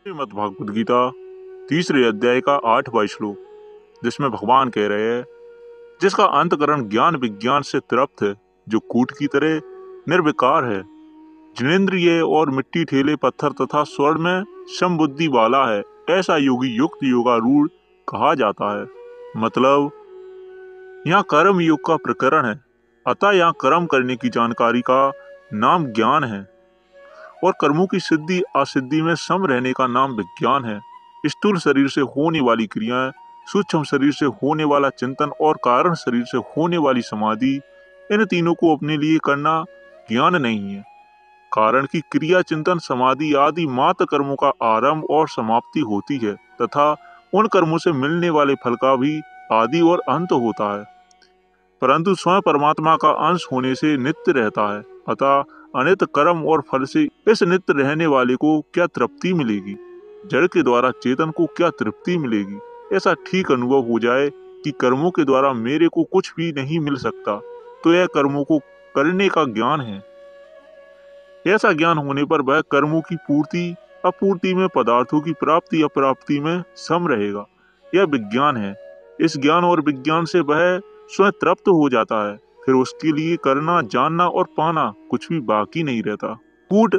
श्रीमद् भागवत गीता तीसरे अध्याय का 8वां श्लोक, जिसमें भगवान कह रहे हैं, जिसका अंतकरण ज्ञान विज्ञान से तृप्त है, जो कूट की तरह निर्विकार है, जिनेंद्रिय और मिट्टी ठेले पत्थर तथा स्वर्ण में समबुद्धि वाला है, ऐसा योगी युक्त योगारूढ़ कहा जाता है। मतलब यहाँ कर्म योग का प्रकरण है, अतः यहाँ कर्म करने की जानकारी का नाम ज्ञान है और कर्मों की सिद्धि असिद्धि में सम रहने का नाम विज्ञान है। स्थूल शरीर से होने वाली क्रियाएं, सूक्ष्म शरीर से होने वाला चिंतन और कारण शरीर से होने वाली समाधि, इन तीनों को अपने लिए करना ज्ञान नहीं है। कारण की क्रिया, चिंतन, समाधि आदि मात्र कर्मों का आरंभ और समाप्ति होती है तथा उन कर्मों से मिलने वाले फल का भी आदि और अंत होता है, परंतु स्वयं परमात्मा का अंश होने से नित्य रहता है। अतः अनित्य कर्म और फल से इस नित्य रहने वाले को क्या तृप्ति मिलेगी? जड़ के द्वारा चेतन को क्या तृप्ति मिलेगी? ऐसा ठीक अनुभव हो जाए कि कर्मों के द्वारा मेरे को कुछ भी नहीं मिल सकता, तो यह कर्मों को करने का ज्ञान है। ऐसा ज्ञान होने पर वह कर्मों की पूर्ति अपूर्ति में, पदार्थों की प्राप्ति अप्राप्ति में सम रहेगा। यह विज्ञान है। इस ज्ञान और विज्ञान से वह स्वयं तृप्त हो जाता है। फिर उसके लिए करना, जानना और पाना कुछ भी बाकी नहीं रहता। कूट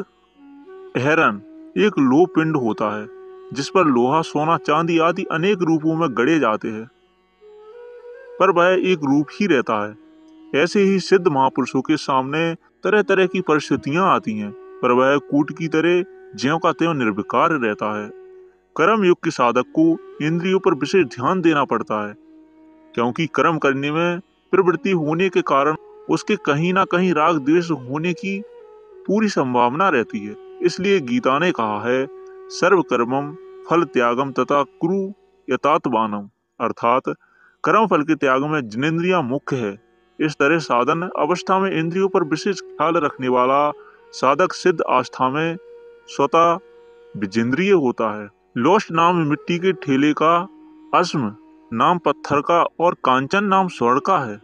हेरन एक लोह पिंड होता है, जिस पर लोहा, सोना, चांदी आदि अनेक रूपों में गढ़े जाते हैं, पर वह एक रूप ही रहता है। ऐसे ही सिद्ध महापुरुषों के सामने तरह तरह की परिस्थितियां आती हैं, पर वह कूट की तरह ज्यों का त्यों निर्विकार रहता है। कर्म युग के साधक को इंद्रियों पर विशेष ध्यान देना पड़ता है, क्योंकि कर्म करने में प्रवृत्ति होने के कारण उसके कहीं ना कहीं राग द्वेष होने की पूरी संभावना रहती है। इसलिए गीता ने कहा है, सर्व कर्मम फल त्यागम तथा कुरु यतात्मानम, अर्थात कर्म फल के त्याग में जिनेंद्रियां मुख्य है। इस तरह साधन अवस्था में इंद्रियों पर विशेष ख्याल रखने वाला साधक सिद्ध आस्था में स्वतः विजिंद्रिय होता है। लोष्ट नाम मिट्टी के ठेले का, अस्म नाम पत्थर का और कांचन नाम स्वर्ण का है।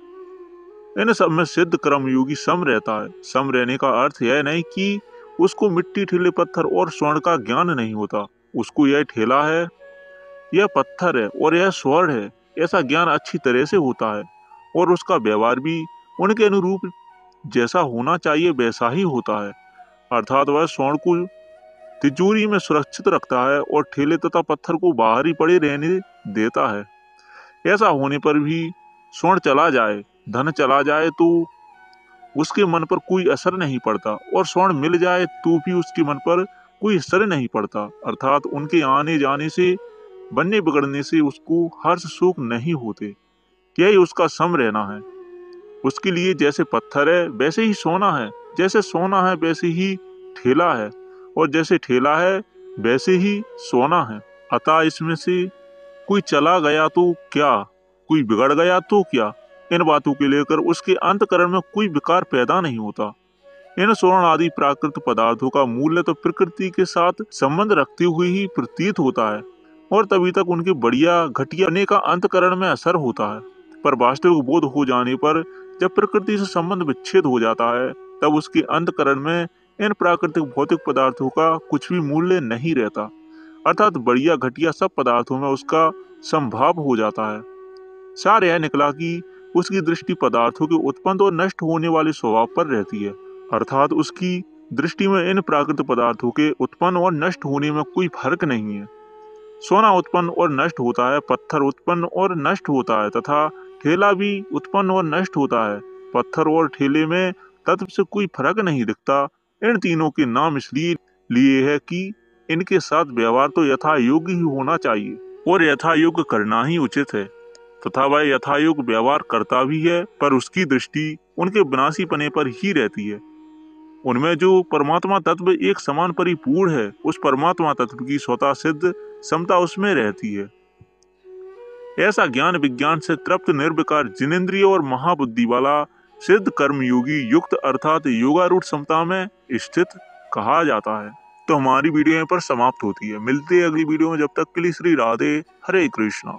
इन सब में सिद्ध कर्मयोगी सम रहता है। सम रहने का अर्थ यह नहीं कि उसको मिट्टी, ठेले, पत्थर और स्वर्ण का ज्ञान नहीं होता। उसको यह ठेला है, यह पत्थर है और यह स्वर्ण है, ऐसा ज्ञान अच्छी तरह से होता है और उसका व्यवहार भी उनके अनुरूप जैसा होना चाहिए वैसा ही होता है। अर्थात वह स्वर्ण को तिजोरी में सुरक्षित रखता है और ठेले तथा पत्थर को बाहर ही पड़े रहने देता है। ऐसा होने पर भी स्वर्ण चला जाए, धन चला जाए तो उसके मन पर कोई असर नहीं पड़ता, और स्वर्ण मिल जाए तो भी उसके मन पर कोई असर नहीं पड़ता। अर्थात उनके आने जाने से, बनने बिगड़ने से उसको हर्ष शोक नहीं होते। यही उसका सम रहना है। उसके लिए जैसे पत्थर है वैसे ही सोना है, जैसे सोना है वैसे ही ठेला है, और जैसे ठेला है वैसे ही सोना है। अतः इसमें से कोई चला गया तो क्या, कोई बिगड़ गया तो क्या, इन बातों के लेकर उसके अंतकरण में कोई विकार पैदा नहीं होता। इन स्वर्ण आदि प्राकृत पदार्थों का मूल्य तो प्रकृति के साथ संबंध रखते हुए ही प्रतीत होता है, और तभी तक उनके बढ़िया घटिया होने का अंतकरण में असर होता है। पर वास्तविक बोध हो जाने पर जब प्रकृति से संबंध विच्छेद हो जाता है, तब उसके अंतकरण में इन प्राकृतिक भौतिक पदार्थों का कुछ भी मूल्य नहीं रहता। अर्थात बढ़िया घटिया सब पदार्थों में उसका संभाव हो जाता है। सार यह निकला कि उसकी दृष्टि पदार्थों के उत्पन्न और नष्ट होने वाले स्वभाव पर रहती है। अर्थात उसकी दृष्टि में इन प्राकृतिक पदार्थों के उत्पन्न और नष्ट होने में कोई फर्क नहीं है। सोना उत्पन्न और नष्ट होता है, पत्थर उत्पन्न और नष्ट होता है, तथा ठेला भी उत्पन्न और नष्ट होता है। पत्थर और ठेले में तत्व से कोई फर्क नहीं दिखता। इन तीनों के नाम इसलिए लिए है कि इनके साथ व्यवहार तो यथा योग्य ही होना चाहिए और यथा योग्य करना ही उचित है, तथा वह यथा योग्य व्यवहार करता भी है, पर उसकी दृष्टि उनके विनाशी पने पर ही रहती है। उनमें जो परमात्मा तत्व एक समान परिपूर्ण है, उस परमात्मा तत्व की स्वतः सिद्ध समता उसमें रहती है। ऐसा ज्ञान विज्ञान से तृप्त निर्विकार जिनेंद्रिय और महाबुद्धि वाला सिद्ध कर्मयोगी युक्त अर्थात योगारूढ़ समता में स्थित कहा जाता है। तो हमारी वीडियो यहाँ पर समाप्त होती है। मिलते हैं अगली वीडियो में, जब तक के लिए श्री राधे, हरे कृष्णा।